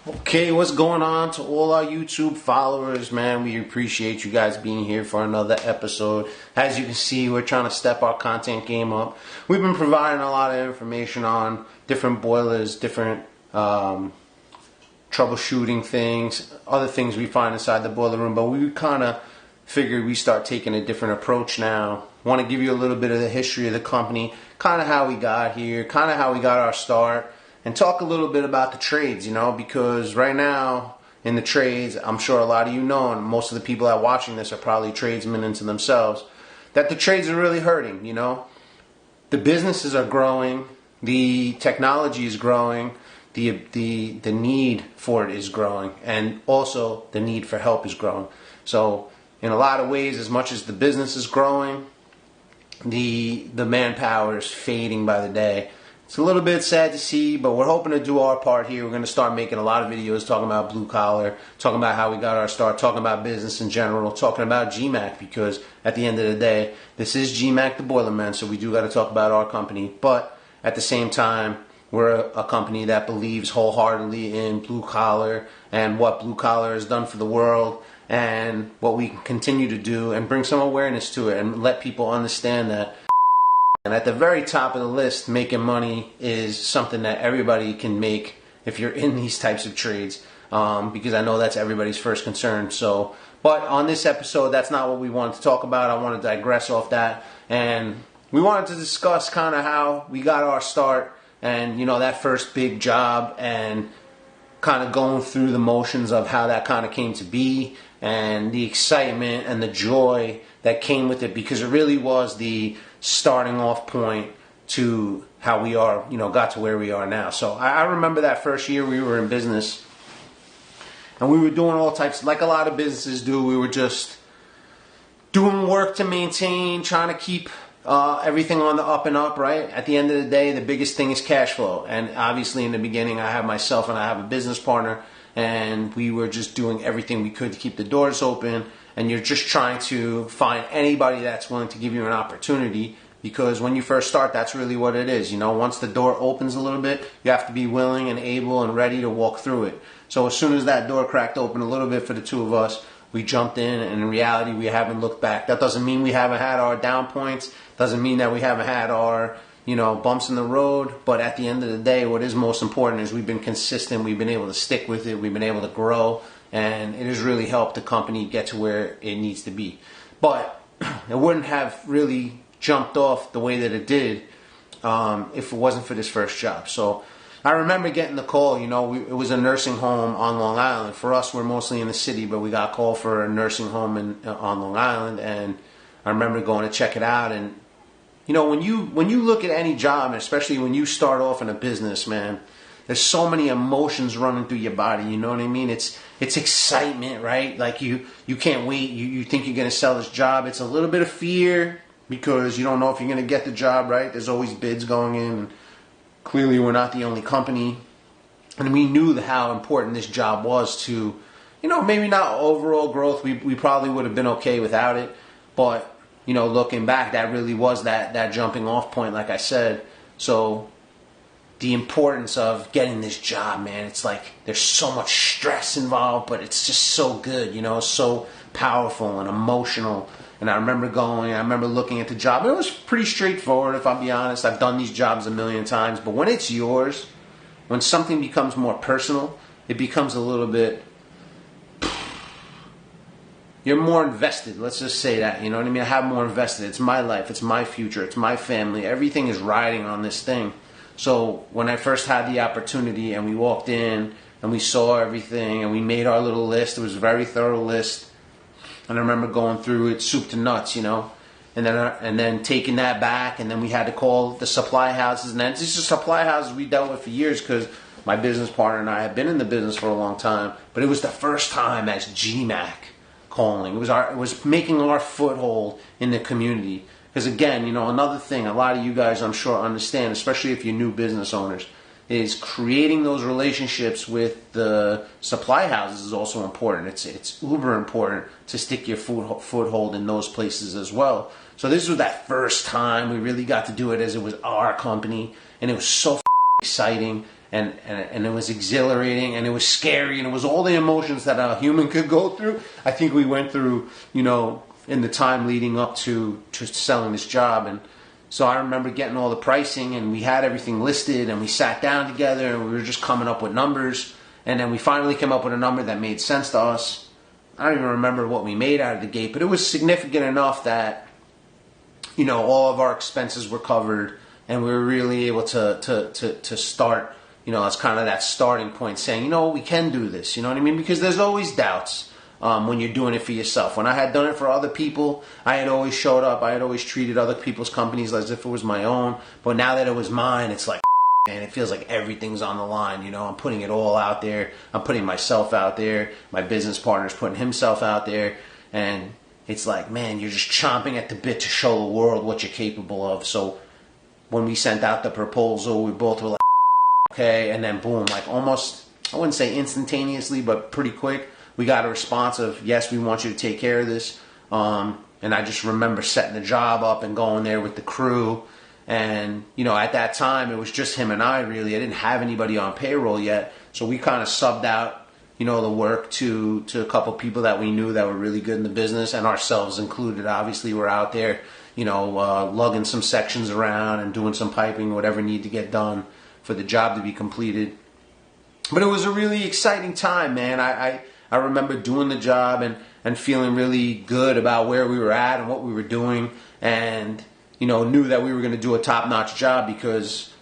Okay, what's going on to all our YouTube followers, man? We appreciate you guys being here for another episode. As you can see, we're trying to step our content game up. We've been providing a lot of information on different boilers, different troubleshooting things, other things we find inside the boiler room, but we kind of figured we start taking a different approach now. Want to give you a little bit of the history of the company, kind of how we got here, kind of how we got our start, and talk a little bit about the trades, because right now in the trades, I'm sure a lot of you know, and most of the people that are watching this are probably tradesmen into themselves, that the trades are really hurting, The businesses are growing, the technology is growing, the need for it is growing, and also the need for help is growing. So in a lot of ways, as much as the business is growing, the manpower is fading by the day. It's a little bit sad to see, but we're hoping to do our part here. We're going to start making a lot of videos talking about blue collar, talking about how we got our start, talking about business in general, talking about GMAK, because at the end of the day, this is GMAK the Boilerman, so we do got to talk about our company. But at the same time, we're a company that believes wholeheartedly in blue collar and what blue collar has done for the world and what we can continue to do and bring some awareness to it and let people understand that. And at the very top of the list, making money is something that everybody can make if you're in these types of trades, because I know that's everybody's first concern. But on this episode, that's not what we wanted to talk about. I want to digress off that, and we wanted to discuss kind of how we got our start and that first big job and kind of going through the motions of how that kind of came to be and the excitement and the joy that came with it, because it really was the starting off point to how we are, got to where we are now. So I remember that first year we were in business and we were doing all types, like a lot of businesses do. We were just doing work to maintain, trying to keep everything on the up and up, right? At the end of the day, the biggest thing is cash flow. And obviously in the beginning, I have myself and I have a business partner, and we were just doing everything we could to keep the doors open. And you're just trying to find anybody that's willing to give you an opportunity, because when you first start, that's really what it is. Once the door opens a little bit, you have to be willing and able and ready to walk through it. So as soon as that door cracked open a little bit for the two of us, we jumped in, and in reality, we haven't looked back. That doesn't mean we haven't had our down points. Doesn't mean that we haven't had our, bumps in the road. But at the end of the day, what is most important is we've been consistent. We've been able to stick with it. We've been able to grow. And it has really helped the company get to where it needs to be. But it wouldn't have really jumped off the way that it did if it wasn't for this first job. So I remember getting the call. It was a nursing home on Long Island. For us, we're mostly in the city, but we got a call for a nursing home on Long Island. And I remember going to check it out. And when you look at any job, and especially when you start off in a business, man, there's so many emotions running through your body. You know what I mean? It's excitement, right? Like you can't wait. You think you're going to sell this job. It's a little bit of fear because you don't know if you're going to get the job, right? There's always bids going in. Clearly, we're not the only company. And we knew how important this job was to, maybe not overall growth. We probably would have been okay without it. But, looking back, that really was that jumping off point, like I said. So the importance of getting this job, man, it's like there's so much stress involved, but it's just so good, so powerful and emotional. And I remember looking at the job. It was pretty straightforward, if I'll be honest. I've done these jobs a million times, but when it's yours, when something becomes more personal, it becomes a little bit, you're more invested. Let's just say that, you know what I mean? I have more invested. It's my life. It's my future. It's my family. Everything is riding on this thing. So when I first had the opportunity and we walked in and we saw everything and we made our little list, it was a very thorough list. And I remember going through it soup to nuts, and then taking that back, and then we had to call the supply houses. And then these are supply houses we dealt with for years because my business partner and I have been in the business for a long time. But it was the first time as GMAK calling. It was making our foothold in the community. Because again, another thing, a lot of you guys I'm sure understand, especially if you're new business owners, is creating those relationships with the supply houses is also important. It's uber important to stick your foothold in those places as well. So this was that first time we really got to do it as it was our company, and it was so exciting. and it was exhilarating, and it was scary, and it was all the emotions that a human could go through. I think we went through, in the time leading up to selling this job. And so I remember getting all the pricing, and we had everything listed, and we sat down together, and we were just coming up with numbers. And then we finally came up with a number that made sense to us. I don't even remember what we made out of the gate, but it was significant enough that, all of our expenses were covered, and we were really able to start, as kind of that starting point, saying, we can do this, you know what I mean? Because there's always doubts when you're doing it for yourself. When I had done it for other people, I had always showed up. I had always treated other people's companies as if it was my own. But now that it was mine, it's like, man, it feels like everything's on the line. I'm putting it all out there. I'm putting myself out there. My business partner's putting himself out there. And it's like, man, you're just chomping at the bit to show the world what you're capable of. So when we sent out the proposal, we both were like, okay. And then boom, like almost, I wouldn't say instantaneously, but pretty quick, we got a response of, yes, we want you to take care of this. And I just remember setting the job up and going there with the crew. And, at that time, it was just him and I, really. I didn't have anybody on payroll yet. So we kind of subbed out, the work to a couple people that we knew that were really good in the business, and ourselves included. Obviously, we're out there, lugging some sections around and doing some piping, whatever needed to get done for the job to be completed. But it was a really exciting time, man. I remember doing the job and feeling really good about where we were at and what we were doing, and knew that we were going to do a top-notch job because,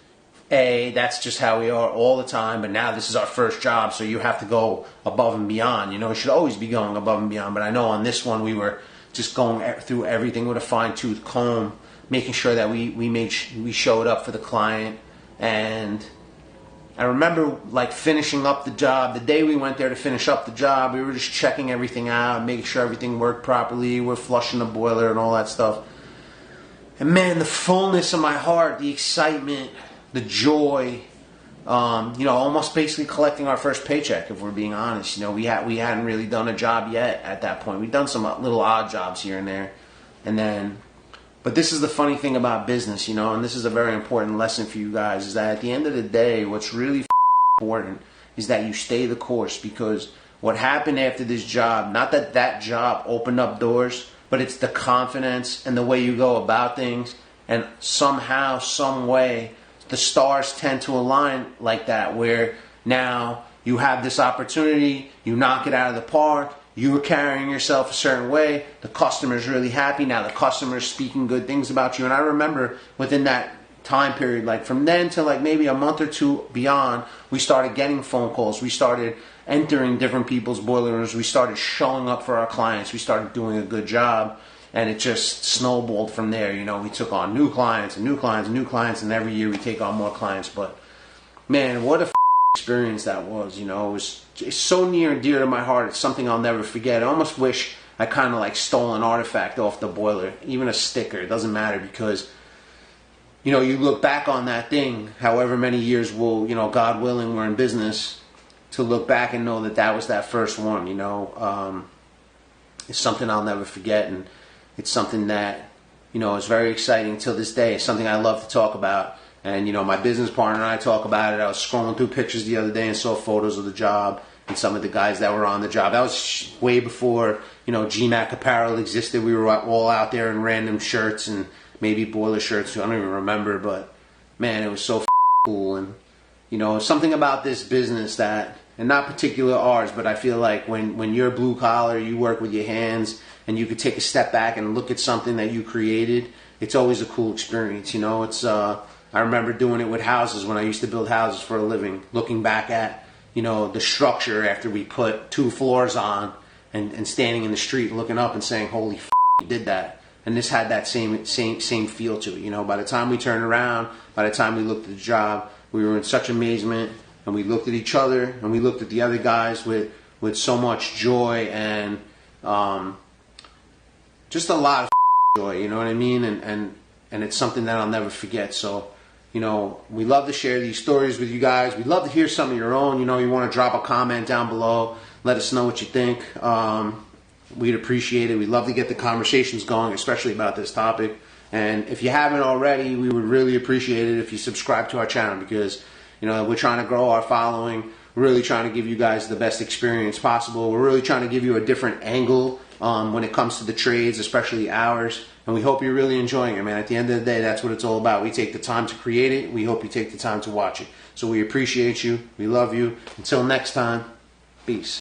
A, that's just how we are all the time, but now this is our first job, so you have to go above and beyond. You should always be going above and beyond, but I know on this one we were just going through everything with a fine-tooth comb, making sure that we showed up for the client. And I remember finishing up the job. The day we went there to finish up the job, we were just checking everything out, making sure everything worked properly. We're flushing the boiler and all that stuff. And man, the fullness of my heart, the excitement, the joy, almost basically collecting our first paycheck, if we're being honest. We hadn't really done a job yet at that point. We'd done some little odd jobs here and there. But this is the funny thing about business, and this is a very important lesson for you guys, is that at the end of the day, what's really important is that you stay the course. Because what happened after this job, not that job opened up doors, but it's the confidence and the way you go about things, and somehow, some way, the stars tend to align like that, where now you have this opportunity, you knock it out of the park, you were carrying yourself a certain way, the customer's really happy, now the customer's speaking good things about you. And I remember within that time period, from then to maybe a month or two beyond, we started getting phone calls, we started entering different people's boiler rooms, we started showing up for our clients, we started doing a good job, and it just snowballed from there. We took on new clients and new clients and new clients, and every year we take on more clients. But man, what a experience that was. It's so near and dear to my heart. It's something I'll never forget. I almost wish I kind of stole an artifact off the boiler, even a sticker. It doesn't matter, because you look back on that thing, however many years will, God willing, we're in business, to look back and know that was that first one. It's something I'll never forget, and it's something that is very exciting till this day. It's something I love to talk about. And my business partner and I talk about it. I was scrolling through pictures the other day and saw photos of the job and some of the guys that were on the job. That was way before GMAK apparel existed. We were all out there in random shirts and maybe boiler shirts. I don't even remember, but man, it was so cool. And something about this business that, and not particular ours, but I feel like when you're blue collar, you work with your hands, and you could take a step back and look at something that you created, it's always a cool experience. I remember doing it with houses when I used to build houses for a living, looking back at, the structure after we put 2 floors on, and standing in the street looking up and saying, holy you did that. And this had that same feel to it. By the time we turned around, by the time we looked at the job, we were in such amazement, and we looked at each other, and we looked at the other guys with so much joy, and just a lot of joy, you know what I mean? And it's something that I'll never forget. So, we love to share these stories with you guys. We'd love to hear some of your own. You want to drop a comment down below. Let us know what you think. We'd appreciate it. We'd love to get the conversations going, especially about this topic. And if you haven't already, we would really appreciate it if you subscribe to our channel, because, You know, we're trying to grow our following. We're really trying to give you guys the best experience possible. We're really trying to give you a different angle when it comes to the trades, especially ours. And we hope you're really enjoying it, man. At the end of the day, that's what it's all about. We take the time to create it. We hope you take the time to watch it. So we appreciate you. We love you. Until next time, peace.